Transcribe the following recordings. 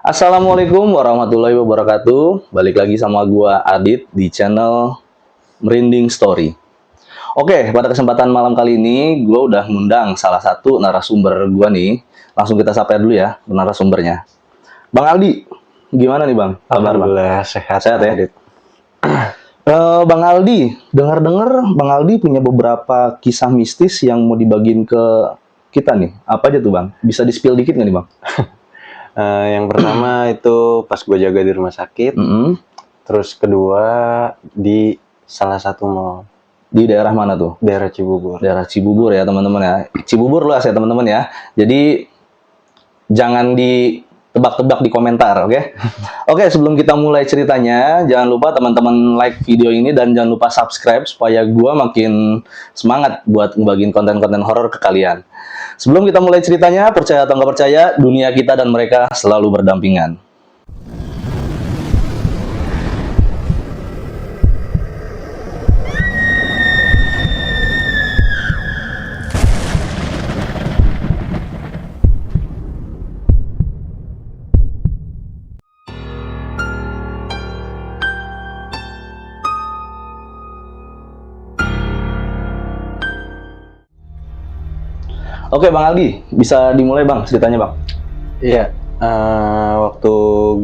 Assalamualaikum warahmatullahi wabarakatuh. Balik lagi sama gua Adit di channel Merinding Story. Oke, pada kesempatan malam kali ini gua udah ngundang salah satu narasumber gua nih. Langsung kita sapa dulu ya narasumbernya. Bang Aldi, gimana nih Bang? Kabar Bang? Alhamdulillah sehat Sehat ya? Adit. Bang Aldi, dengar-dengar Bang Aldi punya beberapa kisah mistis yang mau dibagiin ke kita nih. Apa aja tuh Bang? Bisa di-spill dikit nggak nih Bang? Yang pertama itu pas gue jaga di rumah sakit. Terus kedua di salah satu mall. Di daerah mana tuh? Daerah Cibubur. Daerah Cibubur ya teman-teman ya. Cibubur luas ya teman-teman ya. Jadi jangan ditebak-tebak di komentar, oke? Oke, sebelum kita mulai ceritanya, jangan lupa teman-teman like video ini dan jangan lupa subscribe supaya gua makin semangat buat ngebagiin konten-konten horor ke kalian. Sebelum kita mulai ceritanya, percaya atau nggak percaya, dunia kita dan mereka selalu berdampingan. Oke, Bang Aldi, bisa dimulai Bang ceritanya Bang? Iya. Waktu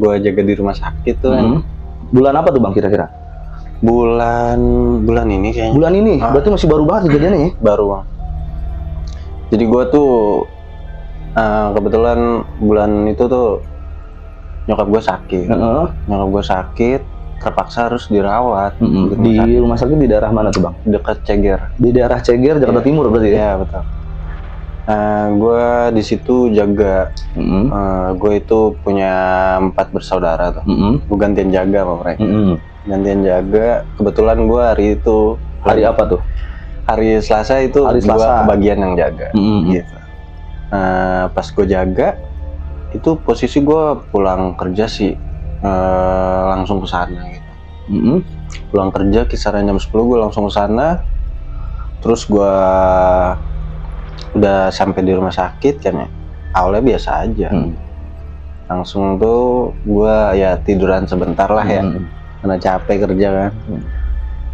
gue jaga di rumah sakit tuh kan, Bulan apa tuh Bang kira-kira? bulan ini kayaknya. Bulan ini, berarti masih baru banget kejadiannya ya? Baru Bang. Jadi gue tuh kebetulan bulan itu tuh nyokap gue sakit. Nyokap gue sakit, terpaksa harus dirawat. Di rumah sakit di daerah mana tuh Bang? Dekat Ceger. Di daerah Ceger, Jakarta Timur berarti ya? Iya betul. Gue di situ jaga. Gue itu punya 4 bersaudara tuh. Gue gantian jaga sama mereka. Gantian jaga. Kebetulan gue hari itu. Hari apa tuh? Hari Selasa itu. Hari Selasa. Gue bagian yang jaga. Gitu. Pas gue jaga, itu posisi gue pulang kerja sih langsung ke sana gitu. Pulang kerja kisaran jam 10 gue langsung ke sana. Terus gue udah sampai di rumah sakit kan ya, awalnya biasa aja. Langsung tuh gue ya tiduran sebentar lah ya, karena capek kerja kan.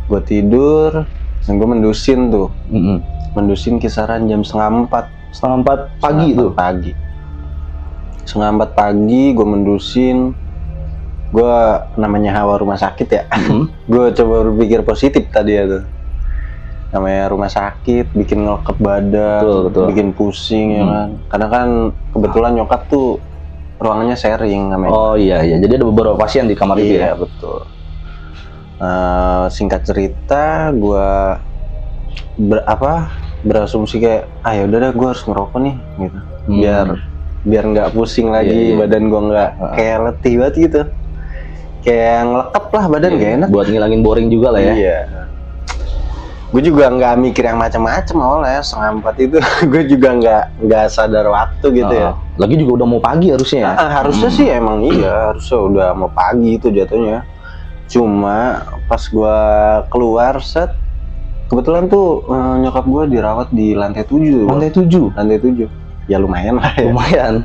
Gue tidur dan gue mendusin tuh. Mendusin kisaran jam setengah 4 pagi tuh. Setengah 4 pagi gue mendusin. Gue namanya hawa rumah sakit ya. Gue coba berpikir positif tadi ya tuh. Namanya rumah sakit, bikin ngelekep badan, betul. bikin pusing ya kan. Karena kan kebetulan nyokap tuh ruangannya sharing namanya. Oh iya, jadi ada beberapa pasien di kamar itu ya? Iya betul. Singkat cerita, gue berasumsi kayak, ya udah deh gue harus ngerokok nih, gitu. Biar nggak pusing lagi, badan gue nggak kayak letih banget gitu. Kayak ngelekep lah badan, gak enak. Buat ngilangin boring juga lah ya. Iya. Gue juga nggak mikir yang macam-macam awalnya. Setengah 4 itu gue juga nggak sadar waktu gitu ya. Lagi juga udah mau pagi harusnya ya. Harusnya sih emang iya, harusnya udah mau pagi itu jatuhnya. Cuma pas gue keluar kebetulan tuh nyokap gue dirawat di lantai 7. Lantai 7. Lantai 7. Ya lumayan lah ya. Lumayan.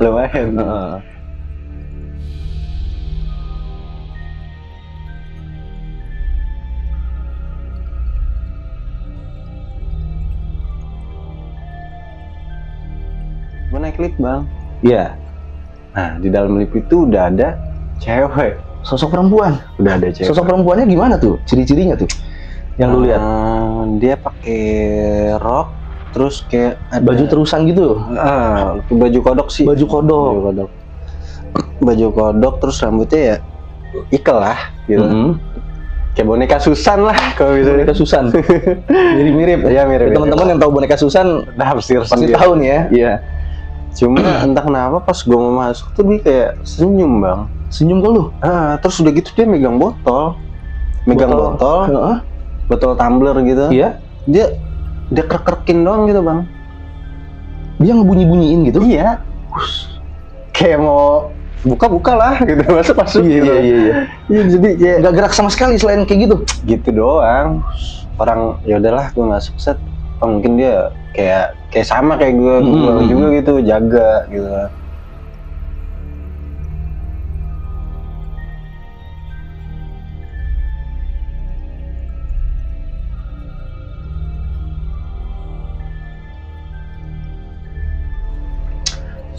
Gue naik lift Bang. Iya. Nah di dalam lift itu udah ada cewek. Sosok perempuan. Udah ada cewek. Sosok perempuannya gimana tuh? Ciri-cirinya tuh? Yang lu lihat? Dia pakai rok, terus kayak ada baju terusan gitu. Baju kodok sih. Baju kodok. Baju kodok, terus rambutnya ya ikel lah gitu. Kayak boneka Susan lah kalau bisa. Boneka Susan. Mirip-mirip. Iya mirip. Teman-teman yang tahu boneka Susan pasti tahu nih ya. Iya. Cuma entah kenapa pas gue mau masuk tuh dia kayak senyum Bang. Senyum ke lu? Terus udah gitu dia megang botol. Botol tumbler gitu. Iya. Dia krek-krekin doang gitu Bang. Dia ngebunyi-bunyiin gitu? Iya. Kayak mau buka lah gitu, masuk gitu. Iya, jadi kayak nggak gerak sama sekali selain kayak gitu doang. Orang ya udahlah gue masuk mungkin dia kayak sama kayak gue juga gitu, jaga gitu.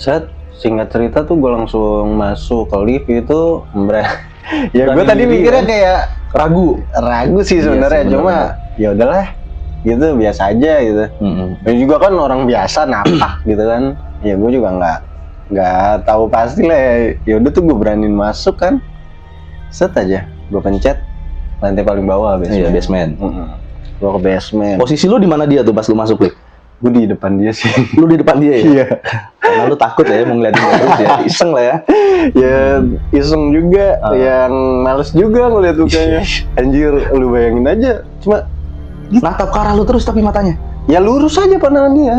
Set, singkat cerita tuh gue langsung masuk ke lift itu, ya gue Berani tadi diri, mikirnya kan? kayak ragu sih Iya sebenarnya, sih, cuma ya udahlah, gitu biasa aja gitu. Dan juga kan orang biasa napak gitu kan, ya gue juga nggak tahu pasti lah. Ya udah tuh gue beraniin masuk kan, set aja, gue pencet lantai paling bawah basement. Iya, basement. Gue ke basement. Posisi lu di mana dia tuh pas lu masuk lift? Gue di depan dia sih. Lu di depan dia ya? Iya. Karena lu takut ya mau ngeliatin dia terus ya, iseng lah ya. Ya iseng juga, yang males juga ngeliat mukanya. Anjir, lu bayangin aja, cuma Natap ke arah lu terus tapi matanya. ya lurus aja pandangan dia.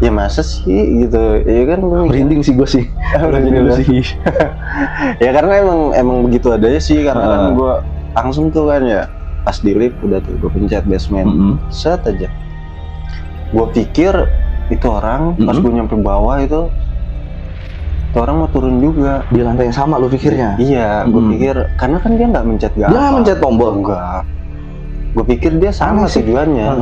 Ya masa sih gitu, ya kan gue Merinding sih gue sih. Merinding sih. ya karena emang begitu adanya sih, karena kan gue langsung tuh kan ya pas di lift udah tuh gue pencet basement, set aja. Gue pikir itu orang pas gue nyampe bawah itu orang mau turun juga Di lantai yang sama lu pikirnya? Iya, gue pikir karena kan dia nggak mencet Dia nggak mencet tombol? Enggak. Gue pikir dia sama Aneh sih. tujuannya.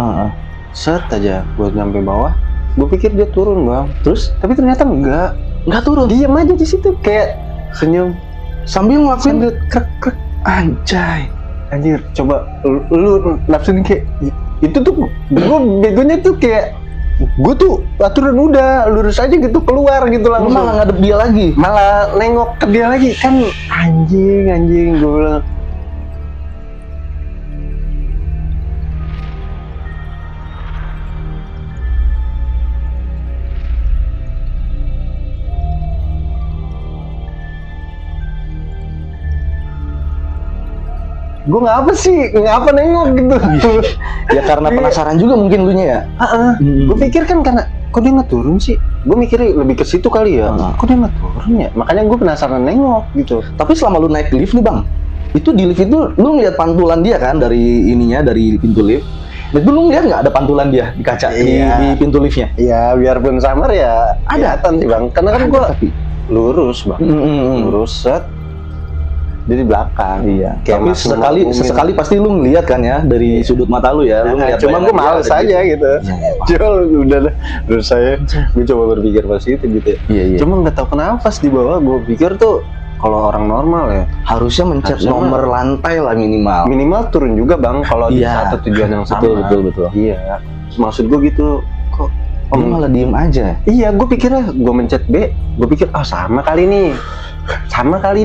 Set aja, gue nyampe bawah. Gue pikir dia turun bang. Terus? Tapi ternyata enggak turun. Diam aja di situ kayak senyum Sambil ngelakuin sambil krek. anjay. Anjir, coba lu nafsuin kayak itu tuh gue begonya tuh kayak gue tuh aturan udah lurus aja gitu keluar gitu Lu langsung. malah ngadep dia lagi. Malah nengok ke dia lagi kan anjing gue bilang. Gue ngapa nengok gitu. Ya karena penasaran juga mungkin lu nya ya. Gue pikir kan karena kok dia nggak turun sih. Gue mikirnya lebih ke situ kali ya. Kok dia nggak turun ya? Makanya gue penasaran nengok gitu. Tapi selama lu naik lift nih bang, itu di lift itu lu ngeliat pantulan dia kan dari ininya, dari pintu lift. Dan itu lu ngeliat nggak ada pantulan dia di kaca di pintu liftnya? Iya, biarpun samar ya Ada. kelihatan sih bang. Karena kan gue Tapi lurus bang, lurus set. Dia di belakang. iya. Kayak Tapi sesekali pasti lu ngeliat kan ya dari sudut mata lu ya. Lu ngeliat cuma gue bayangan males dia aja gitu. Cuma udah lah. Terus gue coba berpikir positif gitu. Iya. Cuma nggak tahu kenapa pas di bawah gue pikir tuh kalau orang normal ya Harusnya mencet Harusnya nomor lantai lah minimal. minimal turun juga bang kalau di Iya. satu tujuan yang sama. Betul. Iya. Maksud gue gitu. Kok Dia malah diem aja. Iya, gue pikirnya gue mencet B, gue pikir sama kali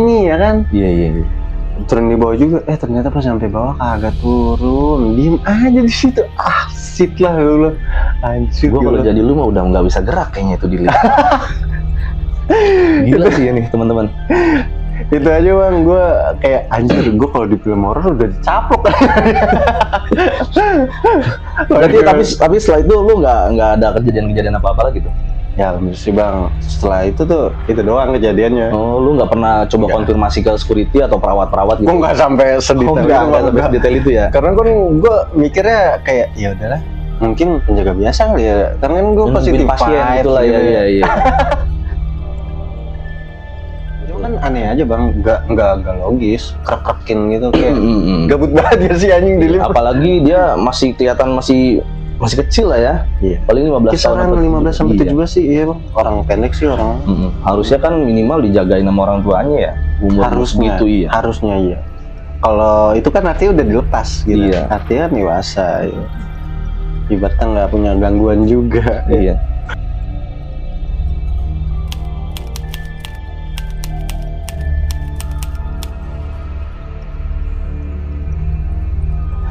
nih ya kan. Iya. Turun di bawah juga, ternyata pas sampai bawah kagak turun, diem aja di situ. Asik lah lu, anjir. Gue kalau jadi lu mah udah nggak bisa gerak kayaknya itu di lift. Gila sih ini teman-teman. Itu aja bang, gue kayak anjir, gue kalau di film horor udah dicaplok. tapi setelah itu lu nggak ada kejadian apa lagi tuh? Ya alhamdulillah sih bang, setelah itu doang kejadiannya. Oh, lu nggak pernah coba konfirmasi ke security atau perawat-perawat gitu? Gue nggak sampai sedetail itu, nggak sampai detail itu ya? Karena kan gue mikirnya kayak ya udahlah, mungkin penjaga biasa kali ya. Karena kan gue positif pasien vibes itulah gitu ya. Cuma kan aneh aja bang, nggak logis, krek-krekin gitu kayak gabut banget ya si anjing di lift. Apalagi dia masih kelihatan masih kecil lah ya. Iya. Paling 15 tahun. Kisaran 15 sampai 17 sih, iya bang. Orang pendek sih orang. Harusnya kan minimal dijagain sama orang tuanya ya. Umur Harusnya gitu iya. Harusnya iya. Kalau itu kan artinya udah dilepas gitu. Iya. Artinya dewasa. Ya. Ibaratnya nggak punya gangguan juga. Iya.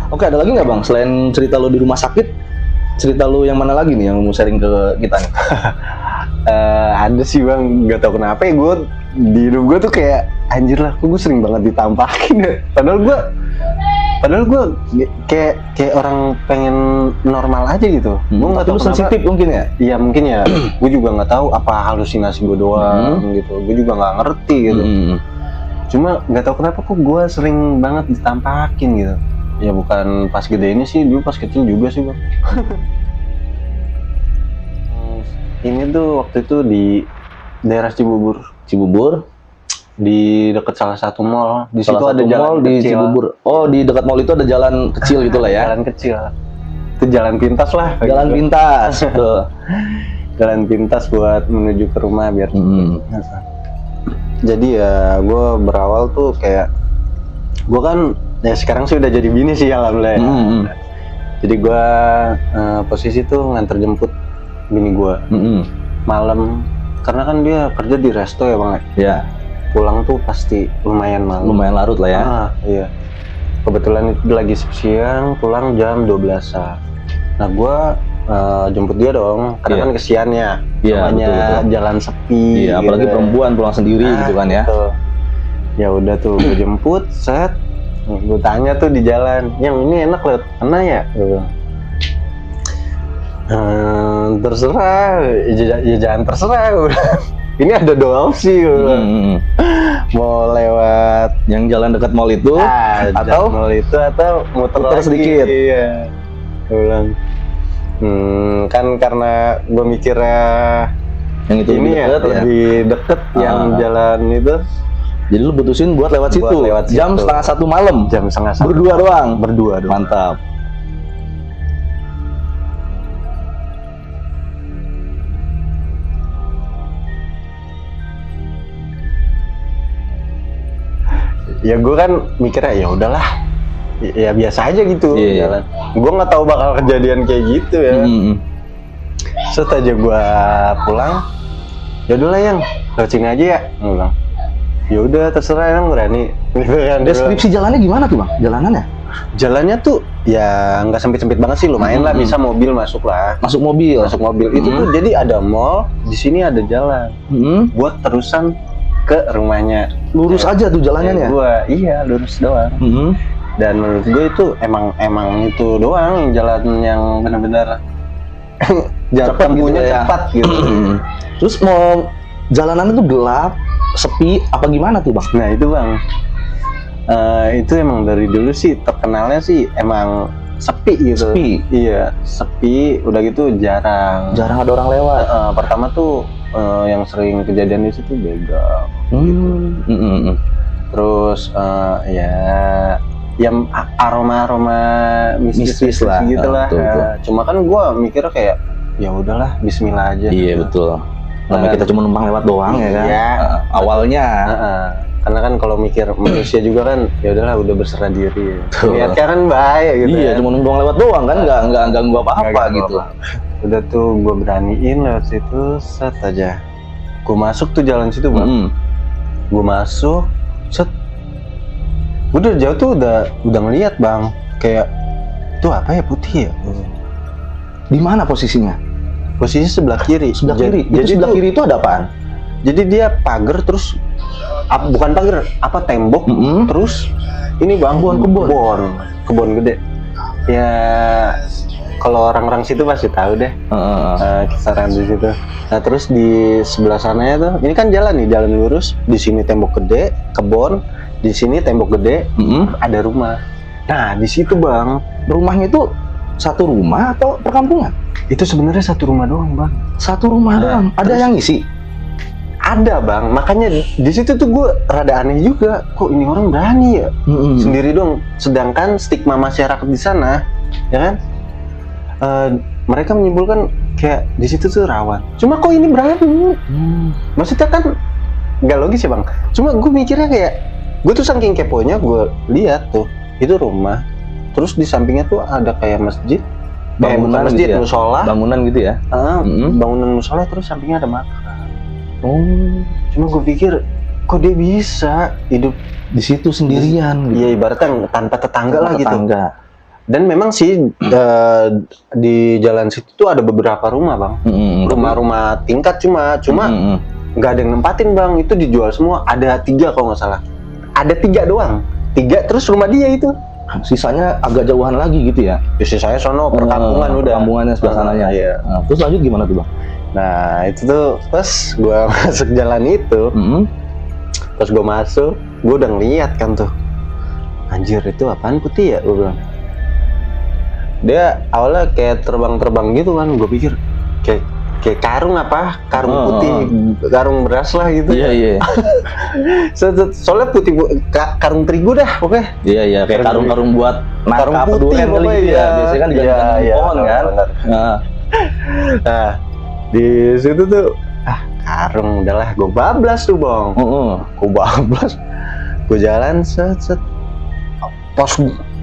Oke, ada lagi nggak bang? Selain cerita lo di rumah sakit, cerita lo yang mana lagi nih yang mau sharing ke kita nih? Ada sih bang, nggak tahu kenapa ya gue di hidup gue tuh kayak anjir lah, gue sering banget ditampakin ya. Padahal gue kayak orang pengen normal aja gitu. Gue nggak tahu sensitif mungkin ya? Iya mungkin ya. Gue juga nggak tahu apa halusinasi gue doang gitu. Gue juga nggak ngerti gitu. Cuma nggak tahu kenapa kok gue sering banget ditampakin gitu. Ya bukan pas gede ini sih, dulu pas kecil juga sih bang. Ini tuh waktu itu di daerah Cibubur, di dekat salah satu mall. Di situ ada jalan di kecil. Cibubur. Oh, di dekat mall itu ada jalan kecil gitu lah ya? Jalan kecil. Itu jalan pintas lah. Jalan gitu. pintas, betul. jalan pintas buat menuju ke rumah biar Mm-mm. Jadi ya gue berawal tuh kayak gue kan ya sekarang sih udah jadi bini sih alhamdulillah. Mm-mm. Jadi gue posisi tuh nganter jemput bini gue Mm-mm. malam karena kan dia kerja di resto ya bang. Ya, Pulang tuh pasti lumayan malam. lumayan larut lah ya. Iya. Kebetulan itu lagi siang, pulang jam 12-an. Nah gue jemput dia dong, karena Iya. kan kesiannya. Iya, Namanya betul. jalan sepi. Iya, apalagi gitu. perempuan pulang sendiri gitu kan ya. Betul. Ya udah tuh gue jemput, set. Gue tanya tuh di jalan, yang ini enak lewat mana ya? Gitu. Terserah, ya jangan terserah. Ini ada 2 opsi. Mm-mm. Mau lewat Yang jalan dekat mall itu atau Jamal itu atau muter muter lagi. sedikit. Iya. Gue bilang, kan karena gue mikirnya yang itu ini lebih ya dekat ya. lebih deket yang jalan itu Jadi lu putusin buat lewat situ. lewat Jam situ. 1:30 malam. jam 1:30. Berdua doang. Berdua doang. Mantap. Ya gue kan mikirnya ya udahlah, ya biasa aja gitu Iya. jalan. Gue nggak tahu bakal kejadian kayak gitu ya. Mm-mm. Set aja gue pulang, ya udahlah yang lewat sini aja ya. Gue bilang, ya udah terserah yang berani. Gitu kan. Deskripsi jalannya gimana tuh bang? Jalanannya? Jalannya tuh ya nggak sempit-sempit banget sih, lumayan lah, bisa mobil masuk lah. Masuk mobil. Masuk mobil itu tuh jadi ada mall, di sini ada jalan Mm-mm. buat terusan ke rumahnya. Lurus aja tuh jalannya ya? Iya lurus doang. Mm-mm. Dan menurut gue itu emang itu doang jalan yang benar-benar jarak Cepat tempuhnya gitu ya. cepat gitu. Terus mau jalanannya tuh gelap, sepi, apa gimana tuh bang? Nah itu bang, itu emang dari dulu sih terkenalnya sih emang sepi gitu. Sepi? Iya sepi. Udah gitu jarang. Jarang ada orang lewat. Pertama tuh yang sering kejadian di situ begal. Mm-mm. Terus ya aroma mistis lah. gitu lah. Betul, betul. Cuma kan gue mikirnya kayak ya udahlah Bismillah aja. Iya betul. Namanya kita cuma numpang lewat doang ya kan. Iya. Awalnya. Karena kan kalau mikir manusia juga kan ya udahlah udah berserah diri. Betul. Niatnya kan bahaya gitu. Iya, ya. cuma numpang lewat doang kan, nggak ganggu Nggak apa-apa ganggu gitu. apa-apa. Udah tuh gue beraniin lewat situ, set aja. Gue masuk tuh jalan situ bang. Mm-mm. Gue masuk, set. Gue dari jauh tuh udah ngeliat bang, kayak itu apa ya putih ya? Di mana posisinya? Posisi sebelah kiri. Sebelah kiri. Jadi Itu sebelah tuh- kiri itu ada apaan? Jadi dia pagar terus bukan pagar, apa tembok Mm-mm. terus ini bang kebun gede. Ya kalau orang-orang situ pasti tahu deh kisaran di situ. Nah terus di sebelah sananya tuh, ini kan jalan nih, jalan lurus. Di sini tembok gede, kebun. Di sini tembok gede, Mm-mm. ada rumah. Nah di situ bang, Rumahnya itu satu rumah atau perkampungan? itu sebenarnya satu rumah doang bang. Satu rumah doang. Ada terus- yang ngisi? Ada bang, makanya di situ tuh gue rada aneh juga. Kok ini orang berani ya? Mm-mm. Sendiri dong. Sedangkan stigma masyarakat di sana, ya kan? Mereka menyimpulkan kayak di situ tuh rawan. Cuma kok ini berani? Maksudnya kan nggak logis ya bang. Cuma gue mikirnya kayak, gue tuh saking keponya gue lihat tuh itu rumah. Terus di sampingnya tuh ada kayak masjid, Bangunan bukan masjid, gitu ya? musola. Bangunan gitu ya? Bangunan musola terus sampingnya ada makam. Oh, Cuma gue pikir kok dia bisa hidup di situ sendirian gitu. ya ibaratnya tanpa tetangga lah gitu. Tetangga. Dan memang sih di jalan situ tuh ada beberapa rumah bang, Mm-mm. rumah-rumah tingkat cuma Mm-mm. nggak ada yang nempatin bang, itu dijual semua. Ada 3 kalau nggak salah, ada 3 doang, 3 terus rumah dia itu. Sisanya agak jauhan lagi gitu ya? Biasanya saya sono perkampungan udah. Perkampungannya sebelah sananya. Iya. Terus lanjut gimana tuh bang? Nah itu tuh pas gua masuk jalan itu, Mm-mm. pas gua masuk, gua udah ngeliat kan tuh, anjir itu apaan putih ya, gua bilang. Dia awalnya kayak terbang-terbang gitu kan, gue pikir kayak karung putih, karung beras lah gitu. Iya iya. Soalnya putih karung terigu dah, oke. Iya kayak karung-karung buat Karung nangkap putih durian kali pokoknya, gitu ya. Biasanya kan digantung iya, pohon kan. benar. Nah, Nah, Di situ tuh karung udahlah gue bablas tuh bang. Gue bablas, gue jalan set.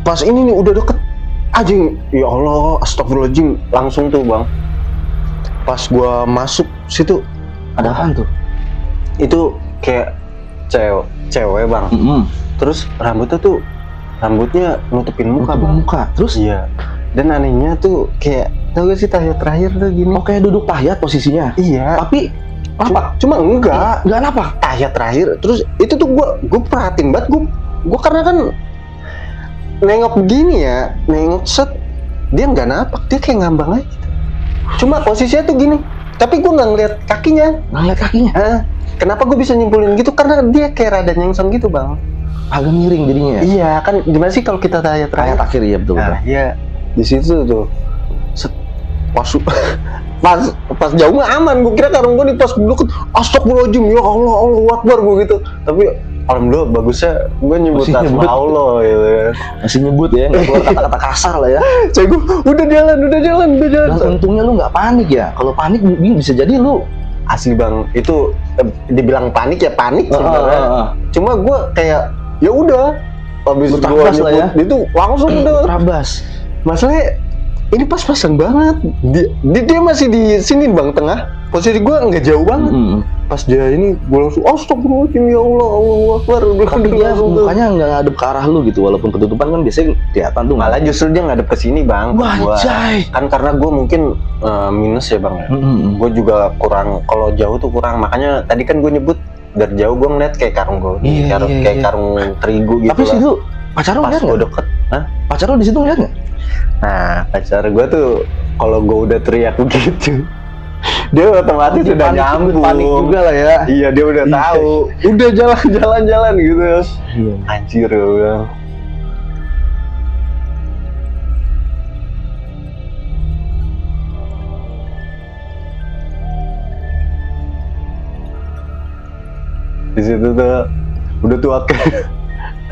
Pas ini nih udah deket aja, ya Allah, astagfirullahaladzim, langsung tuh bang. Pas gue masuk situ Ada apaan tuh? itu kayak cewek bang. Terus rambutnya nutupin muka bang. Terus? Iya. Dan anehnya tuh kayak, tau gak sih tahiyat terakhir tuh gini? Oh, kayak duduk tahiyat posisinya. Iya. Tapi apa? Cuma enggak apa? tahiyat terakhir. Terus itu tuh gue perhatiin banget, gue karena kan nengok begini ya, nengok set, dia nggak napak, dia kayak ngambang aja gitu. Cuma posisinya tuh gini, tapi gue nggak ngeliat kakinya. Kenapa gue bisa nyimpulin gitu? Karena dia kayak rada nyengseng gitu bang. Agak miring jadinya ya? Iya kan, gimana sih kalau kita tahiyat Akhir ya betul. Nah, iya di situ tuh set, pas jauh mah aman, gue kira karung gue nih pas deket, astagfirullahaladzim, ya Allah, Allahu Akbar gue gitu. Tapi alhamdulillah bagusnya gue nyebut asma Allah gitu kan. Masih nyebut ya, nggak keluar kata-kata kasar lah ya. Cek gue udah jalan. Dan untungnya lu nggak panik ya. Kalau panik bisa jadi lu asli bang, itu dibilang panik ya panik sebenarnya. Cuma gue kayak ya udah, habis gue nyebut ya, itu langsung udah terabas. Masalahnya ini pas-pasan banget. Dia masih di sini bang, tengah. Posisi gue nggak jauh banget. Pas dia ini, gue langsung astagfirullahaladzim, ya Allah, Allahu Akbar. Tapi dia mukanya nggak ngadep ke arah lu gitu, walaupun ketutupan kan biasanya kelihatan tuh. Malah justru dia ngadep ke sini bang. Wajay. Kan karena gue mungkin minus ya bang ya. Gue juga kurang, kalau jauh tuh kurang. Makanya tadi kan gue nyebut dari jauh gue ngeliat kayak karung gue, kayak karung terigu gitu. Tapi sih lu pacar lu ngeliat nggak? Gue deket. Pacar lu di situ ngeliat nggak? Nah, pacar gue tuh kalau gue udah teriak begitu, dia otomatis udah nyambung. Panik juga lah ya. Iya, dia udah tahu. Udah jalan gitu. Iya. Anjir gue bilang. Di situ tuh udah tua kayak.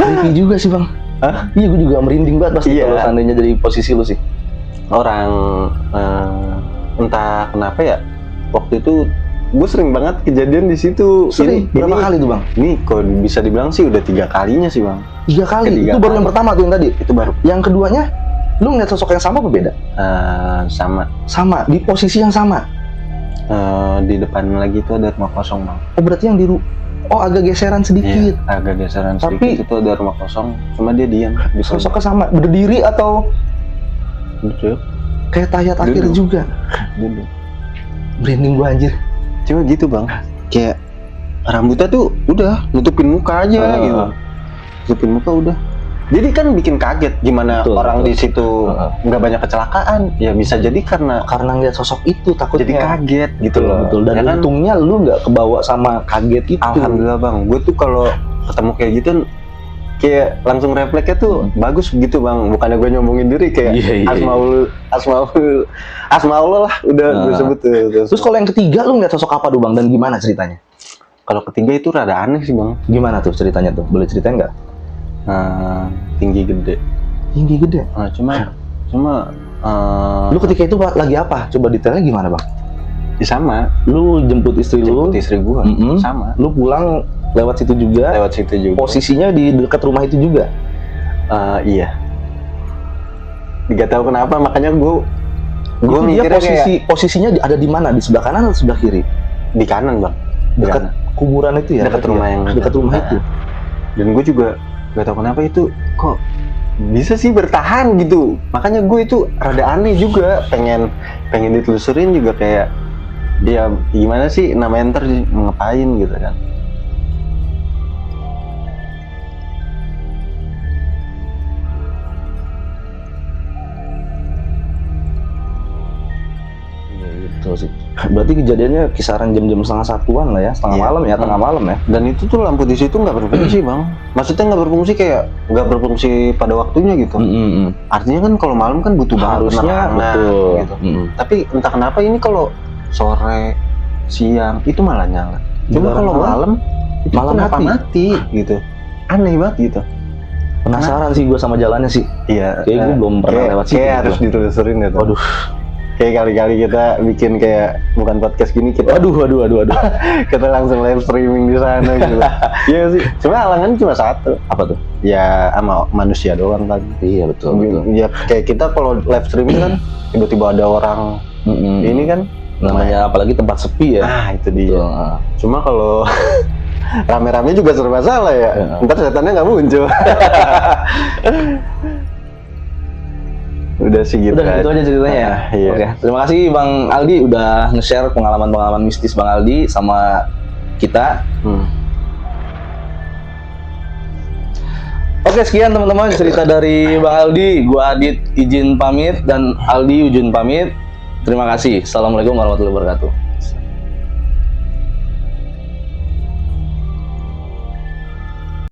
Creepy juga sih bang. Hah? Iya, gue juga merinding banget pasti kalau seandainya jadi posisi lu sih. Orang entah kenapa ya, waktu itu gue sering banget kejadian di situ. Berapa kali tuh bang? Ini kok bisa dibilang sih udah 3 kalinya sih bang. 3 kali? Itu baru yang pertama tuh yang tadi? Itu baru. Yang keduanya, lu ngeliat sosok yang sama apa beda? Sama. Di posisi yang sama? Di depan lagi itu ada rumah kosong bang. Oh berarti yang agak geseran sedikit. Iya, agak geseran sedikit. Tapi itu ada rumah kosong, cuma dia diam. Sosoknya sama, berdiri atau duduk? Kayak tahiyat akhir juga. Duduk. Branding gua anjir. Cuma gitu bang, kayak rambutnya tuh udah nutupin muka aja gitu. Nutupin muka udah. Jadi kan bikin kaget gimana orang di situ nggak banyak kecelakaan. Ya bisa jadi karena ngeliat sosok itu takutnya. Jadi kaget gitu loh. Betul. Dan ya untungnya lu nggak kebawa sama kaget itu. Alhamdulillah bang, gue tuh kalau ketemu kayak gitu kayak langsung refleksnya tuh bagus gitu bang. Bukannya gue nyombongin diri kayak asmaul lah udah gue sebut tuh. Terus kalau yang ketiga lu ngeliat sosok apa tuh bang, dan gimana ceritanya? Kalau ketiga itu rada aneh sih bang. Gimana tuh ceritanya tuh? Boleh ceritain nggak? Tinggi gede. Cuma lu ketika itu lagi apa? Coba detailnya gimana bang? Sama. Lu jemput istri gua. Sama. Lu pulang lewat situ juga. Posisinya di dekat rumah itu juga. Iya. Gak tahu kenapa, makanya gua mikirnya posisinya ada di mana? Di sebelah kanan atau sebelah kiri? Di kanan bang. Dekat kuburan itu ya? Dekat rumah yang dekat rumah itu. Dan gue juga gak tahu kenapa itu kok bisa sih bertahan gitu. Makanya gue itu rada aneh juga, pengen ditelusurin juga, kayak dia gimana sih namanya ntar ngapain gitu kan. Betul sih. Berarti kejadiannya kisaran jam-jam setengah satuan lah ya, malam ya, tengah malam ya. Dan itu tuh lampu di situ nggak berfungsi bang. Maksudnya nggak berfungsi kayak nggak berfungsi pada waktunya gitu. Artinya kan kalau malam kan butuh harusnya betul. Gitu. Tapi entah kenapa ini kalau sore, siang itu malah nyala. Cuma kalau malam itu kenapa mati gitu. Aneh banget gitu. Penasaran sih gue sama jalannya sih. Iya. Kayak gue belum pernah lewat situ. Kayak harus ditelusurin gitu. Waduh. Kayak kali-kali kita bikin kayak bukan podcast gini kita Waduh. kita langsung live streaming di sana gitu. Iya sih. Cuma halangan cuma satu. Apa tuh? Ya sama manusia doang kan. Iya betul. Ya kayak kita kalau live streaming kan tiba-tiba ada orang ini kan Namanya apalagi tempat sepi ya. ah itu dia. Betul. Cuma kalau rame-rame juga serba salah ya. Ntar setannya nggak muncul. Udah sih gitu. Udah gitu aja ceritanya ya. Iya. Oke, terima kasih Bang Aldi udah nge-share pengalaman-pengalaman mistis Bang Aldi sama kita. Oke, sekian teman-teman cerita dari Bang Aldi. Gua Adit izin pamit dan Aldi izin pamit. Terima kasih. Assalamualaikum warahmatullahi wabarakatuh.